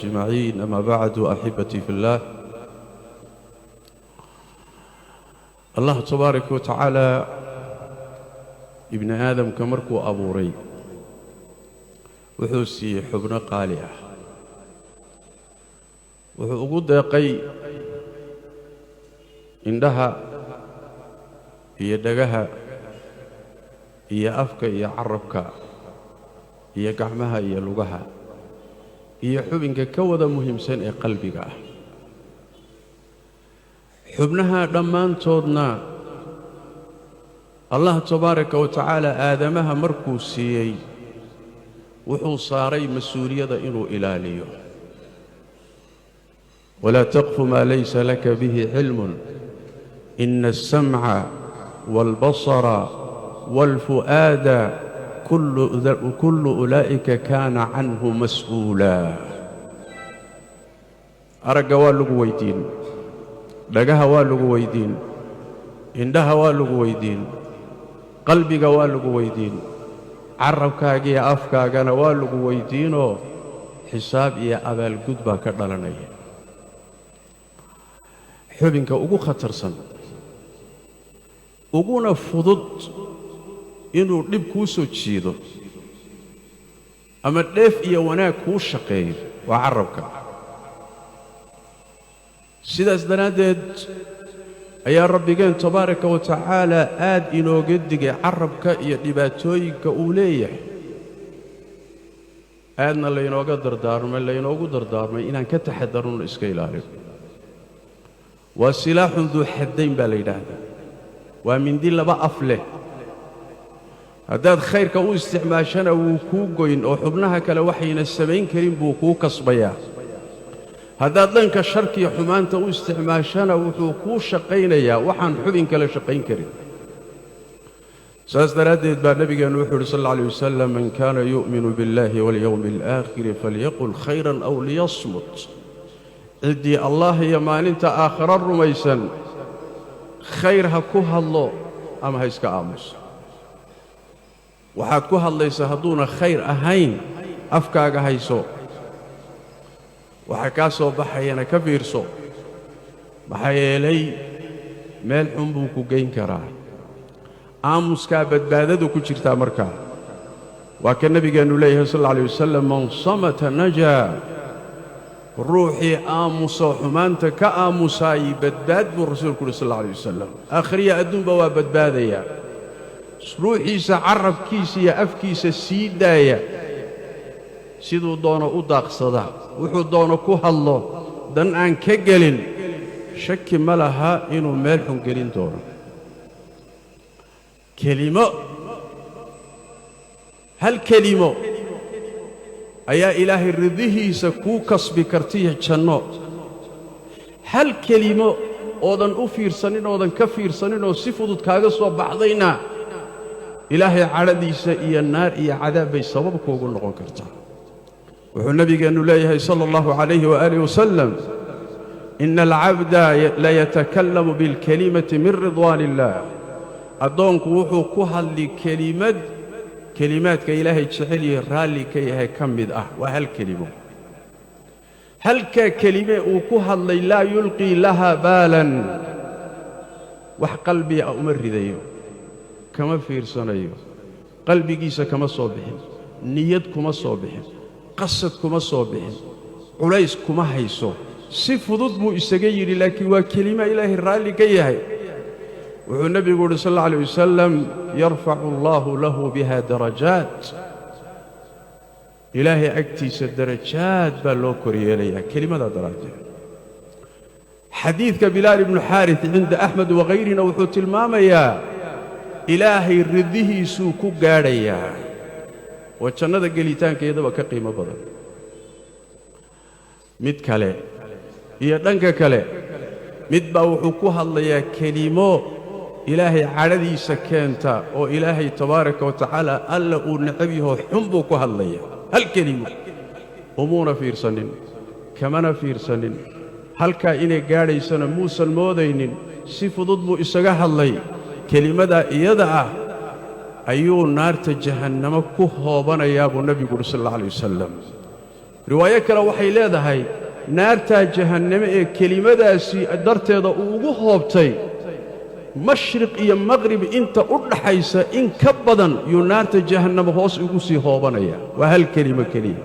أجمعين. أما بعد أحبتي في الله، الله تبارك وتعالى ابن آدم كمركو أبوري وحوسي حبن قالية وحقود يقي عندها هي دقها هي أفك هي عربك هي قعمها هي لغها هي حبنك كوذا مهم سن قلبك حبنها دمان تودنا الله تبارك وتعالى آدمها مركوسيي وحو صاري مسؤولية إنو إلاليو ولا تقف ما ليس لك به علم إن السمع والبصر والفؤاد كل أولئك كان عنه مسؤولا. أرقى واللغو ويدين، لقاها واللغو ويدين، عندها واللغو ويدين، قلبك واللغو ويدين، عربك يا أفكاك أنا واللغو ويدينو حساب يا أبا القدبة كرلاني حبنك أقو خطرسن أقونا فضد inuu dhib kuu soo jiido ama dheef iyo wanaag kuu shaqeeyo waa carabka. sidaas daraaddeed ayaa rabbigeen tabaaraka wa tacaala aad inooga digay carabka iyo dhibaatooyinka uu leeyahay. aadna laynoogu dardaarmay inaan ka taxadarno iska ilaalino. waa silaaxun duu xaddayn baa la yidhaahdaa, waa mindi laba af leh. haddaad khayrka u isticmaashana wuu kuu goyn oo xubnaha kale waxayna samayn karin buu kuu kasbayaa. haddaad dhanka sharkiyo xumaanta u isticmaashana wuxuu kuu shaqaynayaa waxaan xubin kale shaqayn karin. saas daraaddeed baa nabigeennu wuxuu yidhi sal alla alayh wasalam, man kaana yu'minu biاllahi walyowmi alaakhiri falyaqul khayran aw liyasmut. ciddii allah iyo maalinta aakhiro rumaysan khayr ha ku hadlo ama ha iska aamuso. waxaad ku hadlaysaa hadduuna khayr ahayn afkaaga hayso, waxa kaa soo baxayana ka fiirso, maxaa yeelay meel xun buu ku geyn karaa. aamuskaa badbaadadu ku jirtaa markaa. waa ka nebigeennu leeyahay sal alla alayh wasalam, man samata najaa. ruuxii aamuso xumaanta ka aamusaayey badbaad buu rasuulku uhi sal alla alayh wasalam. aakhiriya adduunba waa badbaadayaa. ruuxiisa carabkiisa iyo afkiisa sii daaya, siduu doono u daaqsada, wuxuu doono ku hadlo, dan aan ka gelin, shaki ma laha inuu meel xun gelin doono. hal kelimo ayaa ilaahay ridihiisa kuu kasbi kartiyo janno. hal kelimo oodan u fiirsanin, oodan ka fiirsanin oo si fudud kaaga soo baxdayna ilaahay cadhadiisa iyo naar iyo cadaab bay sabab kuugu noqon kartaa. wuxuu nabigeennu leeyahay sala allahu calayhi waaalih wasalam, ina alcabda la yatakallamu bilkalimati min ridwaan illaah. addoonku wuxuu ku hadli kelimaadka ilaahay jecel yahay raalli ka yahay ka mid ah. waa hal kelimo. halkaa kelime uu ku hadlay laa yulqii laha baalan, wax qalbiga uma ridayo, kama fiirsanayo, qalbigiisa kama soo bixin, niyad kuma soo bixin, qasad kuma soo bixin, culays kuma hayso. si fudud buu isaga yidhi, laakiin waa kelimo ilaahay raalli ka yahay. wuxuu nebigu yidhi sal alla alayh wasalam, yarfacu allaahu lahu biha darajaat. ilaahay agtiisa darajaad baa loo koryeelayaa kelimadaa daraaddeed. xadiidka bilaal ibnu xaaris cinda axmed wakayrina wuxuu tilmaamayaa ilaahay ridihiisuu ku gaadhayaa, oo jannada gelitaankeedaba ka qiimo badan. mid kale iyo dhanka kale mid baa wuxuu ku hadlayaa kelimo ilaahay cadhadiisa keenta oo ilaahay tabaaraka wa tacaala alla uu necab yaho xun buu ku hadlayaa. hal kelimo umuuna fiirsanin, kamana fiirsanin, halkaa inay gaadhaysana muusan moodaynin. si fudud buu isaga hadlay. kelimadaa iyada ah ayuu naarta jahannamo ku hoobanayaa buu nebigu uhi sal alla alayh wasalam. riwaayo kale waxay leedahay naartaa jahanname ee kelimadaasi darteeda uu ugu hoobtay mashriq iyo maqrib inta u dhaxaysa in ka badan yuu naarta jahannama hoos ugu sii hoobanaya waa hal kelimo keliya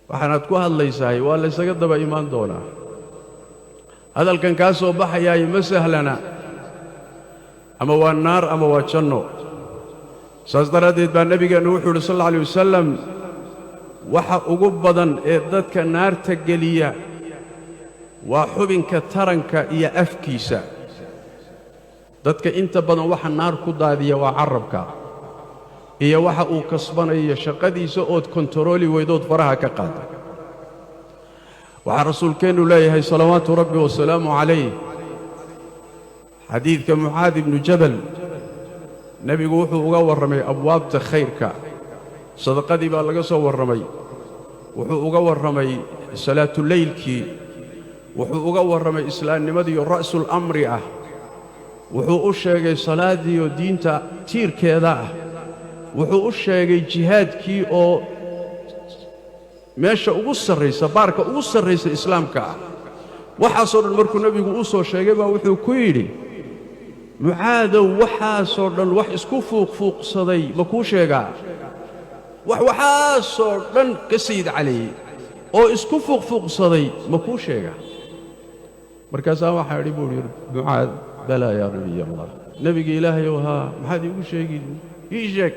waxaanaad ku hadlaysahay waa laysaga daba imaan doonaa hadalkan kaa soo baxayaay ma sahlana ama waa naar ama waa janno saas daraaddeed baa nebigeennu wuxuu yidhi sal alla alay wasalam waxa ugu badan ee dadka naarta geliya waa xubinka taranka iyo afkiisa dadka inta badan waxa naar ku daadiya waa carrabka iyo waxa uu kasbanayo shaqadiisa ood kontarooli weydood faraha ka qaada waxaa rasuulkeennu leeyahay salawaatu rabbi wasalaamu calayh xadiidka mucaad ibnu jabal nebigu wuxuu uga warramay abwaabta khayrka sadaqadii baa laga soo warramay wuxuu uga warramay salaatuleylkii wuxuu uga warramay islaamnimadiiyo ra'sul amri ah wuxuu u sheegay salaadiiyo diinta tiirkeeda ah wuxuu u sheegay jihaadkii oo meesha ugu sarraysa baarka ugu sarraysa islaamka ah waxaasoo dhan markuu nebigu u soo sheegay baa wuxuu ku yidhi mucaadow waxaasoo dhan wax isku fuuqfuuqsaday ma kuu sheegaa waxaasoo dhan ka sayid caleeyey oo isku fuuqfuuqsaday ma kuu sheegaa markaasaa waxaa idhi buu yidhi mucaad balaa yaa nebiy allah nebiga ilaahayow haa maxaad iigu sheegi ii sheeg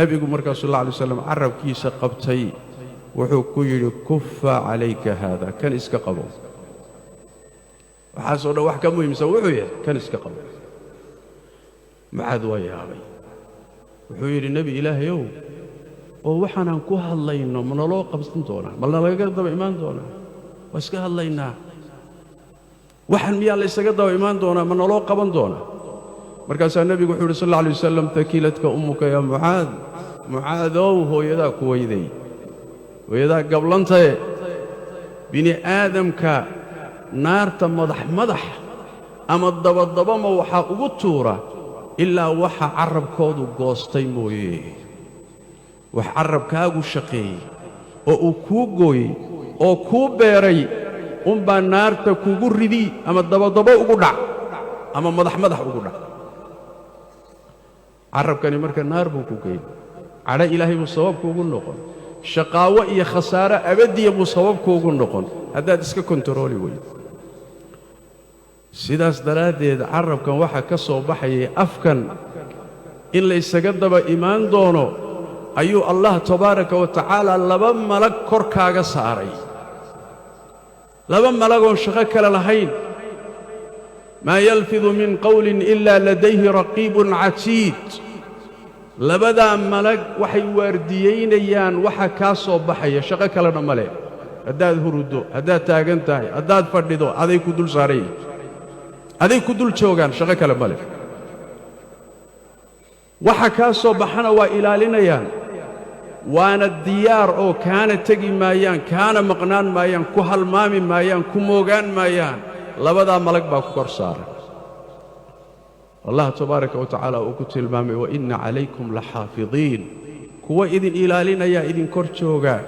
nebigu markaas sal alla alay waslam carrabkiisa qabtay wuxuu ku yidhi kuffa calayka haada kan iska qabo waxaasoo dhan wax ka muhiimsan wuxuu yahay kan iska qabo mucaad waa yaabay wuxuu yidhi nebi ilaahayow oo waxaanaan ku hadlayno ma naloo qabsan doonaa ma nalaga daba imaan doonaa waa iska hadlaynaa waxaan miyaa laysaga daba imaan doonaa ma naloo qaban doonaa markaasaa nebigu wuxuu yidhi sal alla alay wasalam takiiladka ummuka yaa mucaad mucaadow hooyadaa ku weyday hooyadaa gablantaye bini aadamka naarta madax ama dabadabama waxaa ugu tuura ilaa waxa carrabkoodu goostay mooye wax carrabkaagu shaqeeyey oo uu kuu gooyey oo kuu beeray unbaa naarta kugu ridi ama dabadabo ugu dhac ama madax ugu dhac carrabkani marka naar buu ku geyn cadho ilaahay buu sababkuugu noqon shaqaawo iyo khasaare abadiya buu sababkuugu noqon haddaad iska kontarooli weyd sidaas daraaddeed carrabkan waxaa ka soo baxayay afkan in laysaga daba imaan doono ayuu allah tabaaraka wa tacaala laba malag korkaaga saaray laba malagoon shaqo kale lahayn maa yalfidu min qawlin ilaa ladayhi raqiibun catiid labadaa malag waxay waardiyaynayaan waxa kaa soo baxaya shaqo kalena ma leh haddaad huruddo haddaad taagan tahay haddaad fadhido aday ku dul saaran yihin aday ku dul joogaan shaqo kale ma leh waxa kaa soo baxana waa ilaalinayaan waana diyaar oo kaana tegi maayaan kaana maqnaan maayaan ku halmaami maayaan ku moogaan maayaan labadaa malag baa ku kor saaran allah tabaaraka wa tacaala uu ku tilmaamay wa inna calaykum laxaafidiin kuwa idin ilaalinayaa idin kor joogaa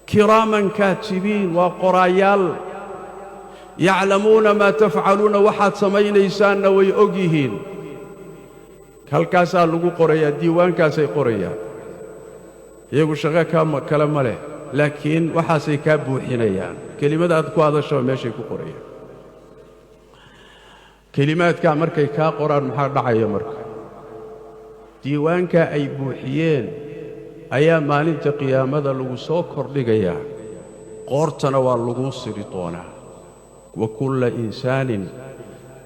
kiraaman kaatibiin waa qoraayaal yaclamuuna maa tafcaluuna waxaad samaynaysaanna way og yihiin halkaasaa lagu qorayaa diiwaankaasay qorayaan iyagu shaqo kale ma leh laakiin waxaasay kaa buuxinayaan kelimada aad ku hadashaba meeshay ku qorayaan kelimaadkaa markay kaa qoraan maxaa dhacaya marka diiwaankaa ay buuxiyeen ayaa maalinta qiyaamada lagu soo kordhigayaa qoortana waa laguu siri doonaa wa kulla insaanin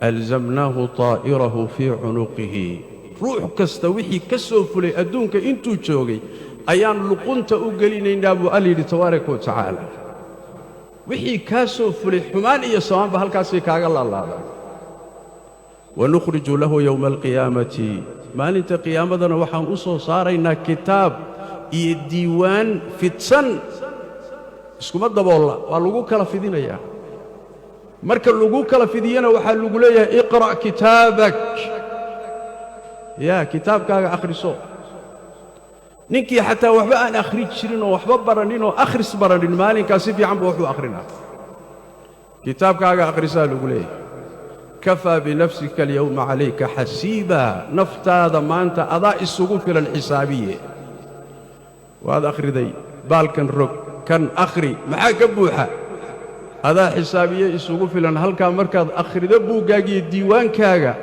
alzamnaahu taa'irahu fii cunuqihi ruux kasta wixii ka soo fulay adduunka intuu joogay ayaan luqunta u gelinaynaa buu alla yidhi tabaaraka wa tacaala wixii kaa soo fulay xumaan iyo samaanba halkaasay kaaga laalaadaan wanukhriju lahu yowma alqiyaamati maalinta qiyaamadana waxaan u soo saaraynaa kitaab iyo diiwaan fidsan iskuma daboolla waa lagu kala fidinayaa marka lagu kala fidiyana waxaa lagu leeyahay iqra' kitaabak yaa kitaabkaaga akhriso ninkii xataa waxba aan akhri jirin oo waxba baranin oo akhris baranin maalinkaas si fiican buu wuxuu akhrinaa kitaabkaaga akhrisaa lagu leeyahay kafaa binafsika alyawma calayka xasiiba naftaada maanta adaa isugu filan xisaabiye waad akhriday baalkan rog kan akhri maxaa ka buuxa adaa xisaabiye isugu filan halkaa markaad akhrido buuggaagiyo diiwaankaaga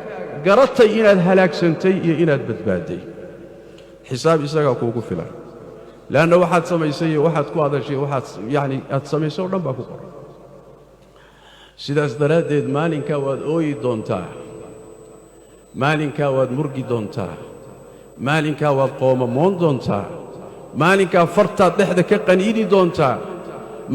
garatay inaad halaagsantay iyo inaad badbaadday xisaab isagaa kuugu filan leanna waxaad samaysay iyo waxaad ku hadashay waxaad yacni aad samaysay oo dhan baa ku qoran sidaas daraaddeed maalinkaa waad ooyi doontaa maalinkaa waad murgi doontaa maalinkaa waad qoomamoon doontaa maalinkaa fartaad dhexda ka qaniini doontaa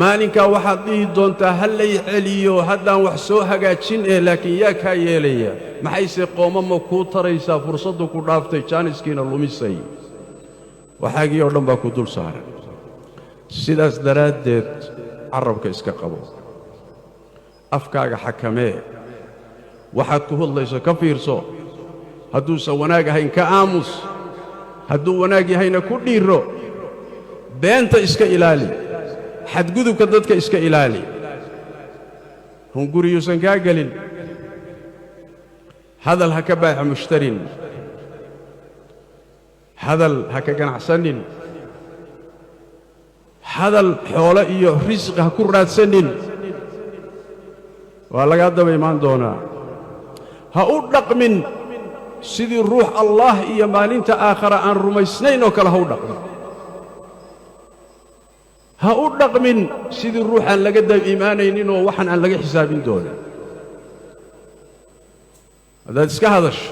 maalinkaa waxaad dhihi doontaa ha lay celiyo haddaan wax soo hagaajin laakiin yaa kaa yeelaya maxayse qoomama kuu taraysaa fursaddu ku dhaaftay jaaniskiina lumisay waxaagii oo dhan baa ku dul saaran sidaas daraaddeed carrabka iska qabo afkaaga xakamee waxaad ku hadlayso ka fiirso hadduusan wanaag ahayn ka aamus hadduu wanaag yahayna ku dhiirro beenta iska ilaali xadgudubka dadka iska ilaali hunguriyuusan kaa gelin hadal ha ka baaca mushtarin hadal ha ka ganacsanin hadal xoolo iyo risqi ha ku raadsanin waa lagaa daba imaan doonaa ha u dhaqmin sidii ruux allaah iyo maalinta aakhara aan rumaysnayn oo kale ha u dhaqmin ha u dhaqmin sidii ruuxaan laga daba imaanaynin oo waxan aan laga xisaabin doonin haddaad iska hadasho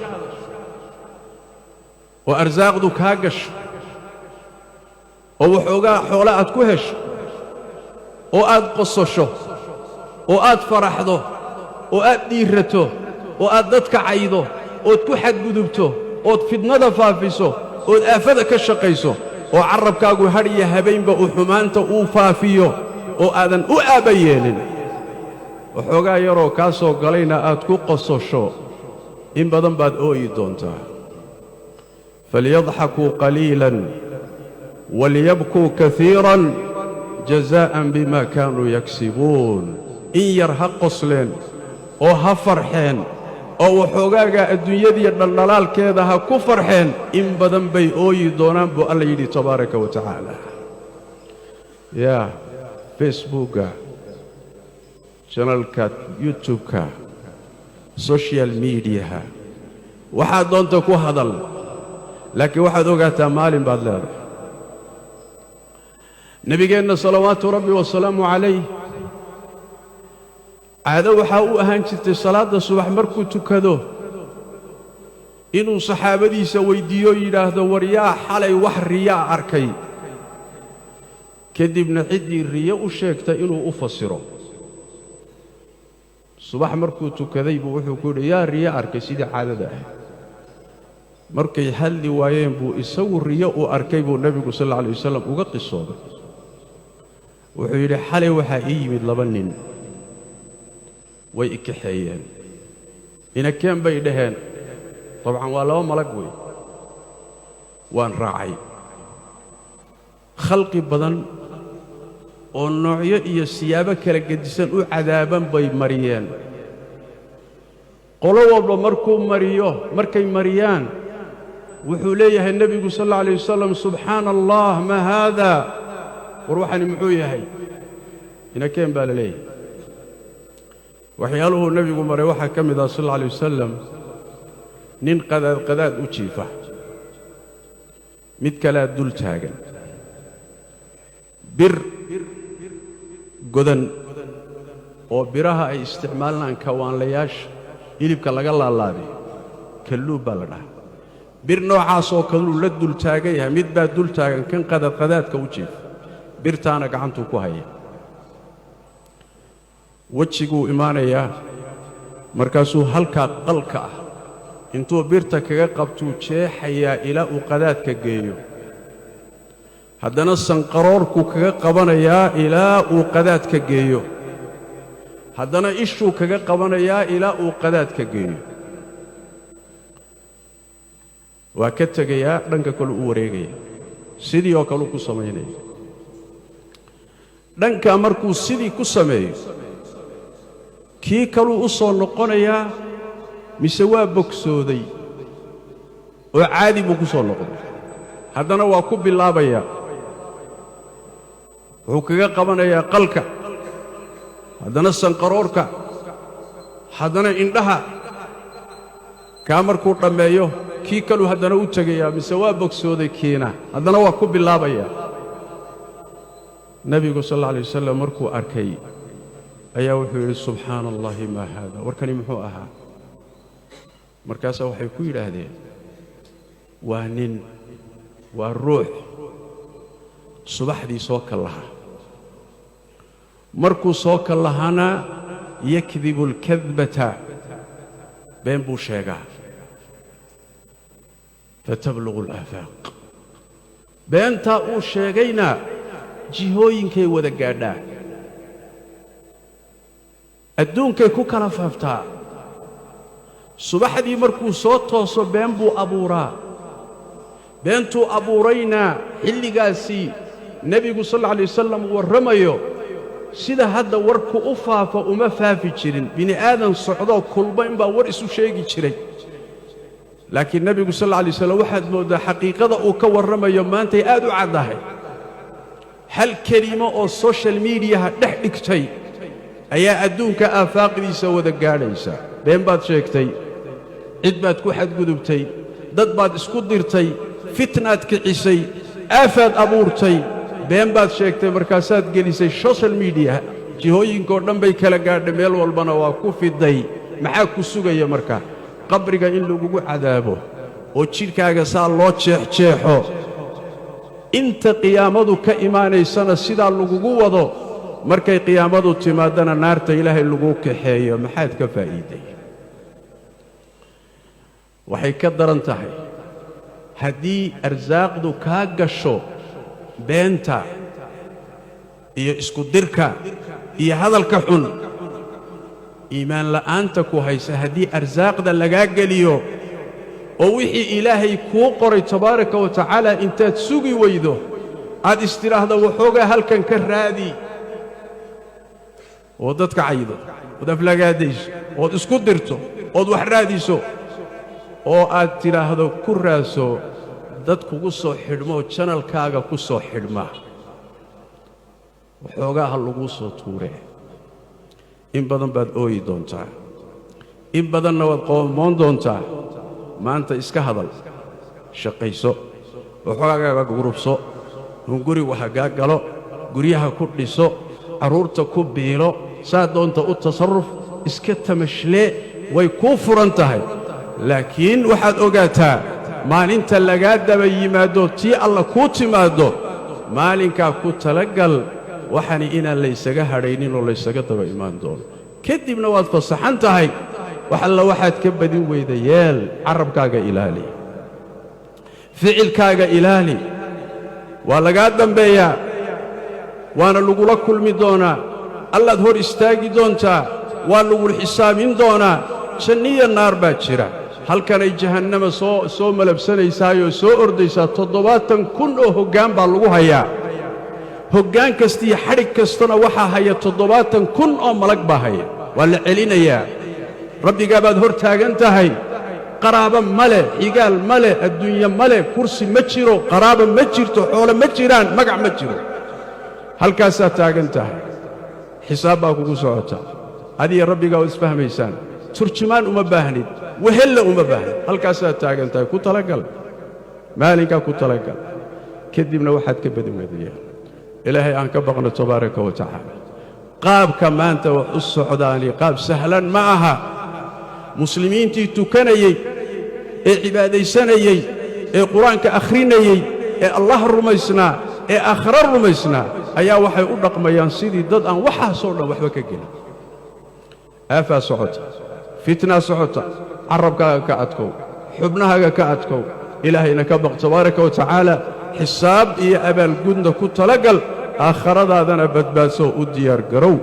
oo arsaaqdu kaa gasho oo waxoogaa xoolo aad ku hesho oo aad qososho oo aad faraxdo oo aad dhiirrato oo aad dadka caydo ood ku xadgudubto ood fidnada faafiso ood aafada ka shaqayso oo carrabkaagu hadh iyo habeenba uu xumaanta uu faafiyo oo aadan u aaba yeelin waxoogaa yaroo kaa soo galayna aad ku qososho in badan baad ooyi doontaa falyadxakuu qaliilan waliyabkuu kaiiran jazaa'an bima kaanuu yagsibuun in yar ha qosleen oo ha farxeen oo waxoogaagaa adduunyadiiyo dhaldhalaalkeeda ha ku farxeen in badan bay ooyi doonaan buu alla yidhi tabaaraka wa tacaala yaa facebookga janalka youtubeka social mediaha waxaad doonta ku hadal laakiin waxaad ogaataa maalin baad leedahay nebigeenna salawaatu rabbi wasalaamu calayh caado waxaa u ahaan jirtay salaadda subax markuu tukado inuu saxaabadiisa weyddiiyo yidhaahdo war yaa xalay wax riyaa arkay kadibna ciddii riyo u sheegtay inuu u fasiro subax markuu tukaday buu wuxuu ku yidhi yaa riyo arkay sidii caadada ahayd markay hadli waayeen buu isagu riyo uu arkay buu nebigu sal alla alay wasalam uga qisooday wuxuu yidhi xalay waxaa ii yimid laba nin way i kaxeeyeen inakeen bay dhaheen dabcan waa laba malag wey waan raacay khalqi badan oo noocyo iyo siyaabo kala gedisan u cadaaban bay mariyeen qolo walba markay mariyaan wuxuu leeyahay nebigu sal alla alay wasalam subxaana allah maa haada war waxani muxuu yahay inakeen baa la leeyahay waxyaaluhuu nebigu maray waxaa ka mid ah sal alla alay wasalam nin qadaad u jiifa mid kalea dul taagan bir godan oo biraha ay isticmaalaan kawaanlayaasha hilibka laga laalaadiyo kalluub baa la dhahaa bir noocaasoo kaluu la dul taagan yahay mid baa dul taagan kan qadaadka u jiifa birtaana gacantuu ku haya wejiguu imaanayaa markaasuu halkaa qalka ah intuu birta kaga qabtuu jeexayaa ilaa uu qadaadka geeyo haddana sanqaroorkuu kaga qabanayaa ilaa uu qadaadka geeyo haddana ishuu kaga qabanayaa ilaa uu qadaadka geeyo waa ka tegayaa dhanka kale u wareegaya sidii oo kale ku sameeyay dhanka markuu sidii ku sameeyo kii kale u soo noqonaya mise waa bogsooday oo caadi buu ku soo noqday haddana waa ku bilaabaya wuxuu kaga qabanayaa qalka haddana sanqaroorka haddana indhaha kaa markuu dhammeeyo kii kalu haddana u tegayaa mise waa bogsooday kiina haddana waa ku bilaabaya nebigu sal alla alay wasalam markuu arkay ayaa wuxuu yidhi subxaana allahi maa haada warkani muxuu ahaa markaasaa waxay ku yidhaahdeen waa nin waa ruux subaxdii soo kallaha markuu soo kallahana yakdibu alkadbata been buu sheegaa fatablugu alaafaaq beentaa uu sheegayna jihooyinkay wada gaadhaa adduunkay ku kala faaftaa subaxdii markuu soo tooso been buu abuuraa beentuu abuurayna xilligaasi nebigu sal alla alay wasalam warramayo sida hadda warku u faafo uma faafi jirin bini aadan socdoo kulba inbaa war isu sheegi jiray laakiin nebigu sal alla alay wasalam waxaad mooddaa xaqiiqada uu ka warramayo maantay aad u caddahay hal kelimo oo social mediaha dhex dhigtay ayaa adduunka aafaaqdiisa wada gaadhaysa been baad sheegtay cid baad ku xadgudubtay dad baad isku dirtay fitnaad kicisay aafaad abuurtay been baad sheegtay markaasaad gelisay social media jihooyinkoo dhan bay kala gaadhay meel walbana waa ku fiday maxaa ku sugaya marka qabriga in lagugu cadaabo oo jidhkaaga saa loo jeexjeexo inta qiyaamadu ka imaanaysana sidaa lagugu wado markay qiyaamadu timaadana naarta ilaahay lagu kaxeeyo maxaad ka faa'iiday waxay ka daran tahay haddii arsaaqdu kaa gasho beenta iyo isku dirka iyo hadalka xun iimaan la'aanta ku haysa haddii arsaaqda lagaa geliyo oo wixii ilaahay kuu qoray tabaaraka wa tacaala intaad sugi weydo aad istiraahdo waxoogaa halkan ka raadi oo dadka caydo ood aflagaadayso ood isku dirto ood wax raadiso oo aad tidhaahdo ku raaso dad kugu soo xidhmoo janalkaaga ku soo xidhma waxoogaa ha laguu soo tuuree in badan baad ooyi doontaa in badanna waad qoomoon doontaa maanta iska hadal shaqayso waxoogaaga gurubso hungurigu hagaa galo guryaha ku dhiso carruurta ku biilo saa doonta u tasarruf iska tamashlee way kuu furan tahay laakiin waxaad ogaataa maalinta lagaa daba yimaado tii alla kuu timaaddo maalinkaa ku talagal waxani inaan laysaga hadhaynin oo laysaga daba imaan doono kadibna waad fasaxan tahay wax alla waxaad ka badin weyda yeel carrabkaaga ilaali ficilkaaga ilaali waa lagaa dambeeyaa waana lagula kulmi doonaa allaad hor istaagi doontaa waa lagula xisaabin doonaa janniya naar baa jira halkanay jahannama soo malabsanaysaayoo soo ordaysaa 70,000 oo hoggaan baa lagu hayaa hoggaan kastiiyo xadhig kastana waxaa haya 70,000 oo malag baa haya waa la celinayaa rabbigaa baad hor taagan tahay qaraabo ma leh xigaal ma leh adduunye ma leh kursi ma jiro qaraabo ma jirto xoolo ma jiraan magac ma jiro halkaasaad taagan tahay xisaab baa kugu socota adiga rabbigaa waad isfahmaysaan turjumaan uma baahnid wehella uma baahnid halkaasaad taagan tahay ku talagal maalinkaa ku talagal kadibna waxaad ka badin weydayaan ilaahay aan ka baqno tabaaraka wa tacaala qaabka maanta wax u socdaani qaab sahlan ma aha muslimiintii tukanayey ee cibaadaysanayey ee qur-aanka akhrinayey ee allah rumaysnaa ee aakhiro rumaysnaa ayaa waxay u dhaqmayaan sidii dad aan waxaasoo dhan waxba ka gelin aafaa socota fitnaa socota carrabkaaga ka adkow xubnahaaga ka adkow ilaahayna ka baq tabaaraka wa tacaala xisaab iyo abaalgudna ku talagal aakhiradaadana badbaadso u diyaar garow